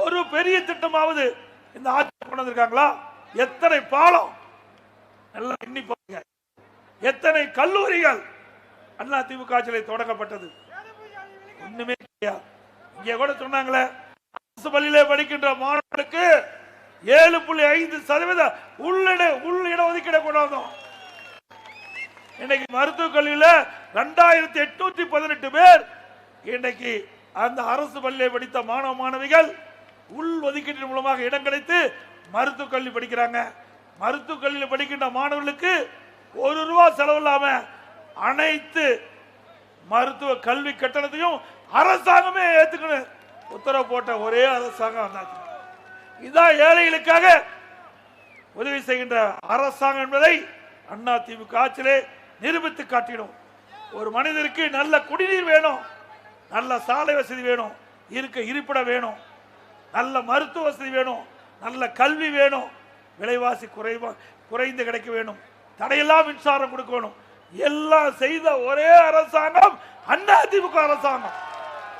ஒரு பெரிய திட்டமாவது இந்த ஆட்சி கொண்டு வந்திருக்காங்களா? எத்தனை பாலம் எல்லாம் எண்ணி பாருங்க. எத்தனை கல்லூரிகள் அண்ணா திமுக ஆட்சியில் தொடங்கப்பட்டது? ஒண்ணுமே கிடையாது. இங்க கூட சொன்னாங்களே, அரசு பள்ளியிலே படிக்கின்ற மாணவர்களுக்கு 7.5% உள் இடஒதுக்கீடு கொண்டாந்தோம். இன்னைக்கு மருத்துவக் கல்வியில 2818 பேர் இன்னைக்கு அந்த அரசு பள்ளியை படித்த மாணவ மாணவிகள் உள் ஒதுக்கீட்டின் மூலமாக இடம் கிடைத்து மருத்துவக் கல்வி படிக்கிறாங்க. மருத்துவக் கல்வியில் படிக்கின்ற மாணவர்களுக்கு ₹1 செலவு இல்லாம அனைத்து மருத்துவ கல்வி கட்டணத்தையும் அரசாங்கமே ஏத்துக்கணும் உத்தரவு போட்ட ஒரே அரசாங்கம். இதான் ஏழைகளுக்காக உதவி செய்கின்ற அரசாங்கம் என்பதை அண்ணா திமுக ஆட்சியிலே நிரூபித்து காட்டிடும். ஒரு மனிதருக்கு நல்ல குடிநீர் வேணும், நல்ல சாலை வசதி வேணும், இருப்பிடம் வேணும், நல்ல மருத்துவ வசதி வேணும், நல்ல கல்வி வேணும், விலைவாசி குறைந்து கிடைக்க வேணும், தடையெல்லாம் மின்சாரம் கொடுக்கணும். எல்லாம் செய்த ஒரே அரசாங்கம் அண்ணா திமுக அரசாங்கம்.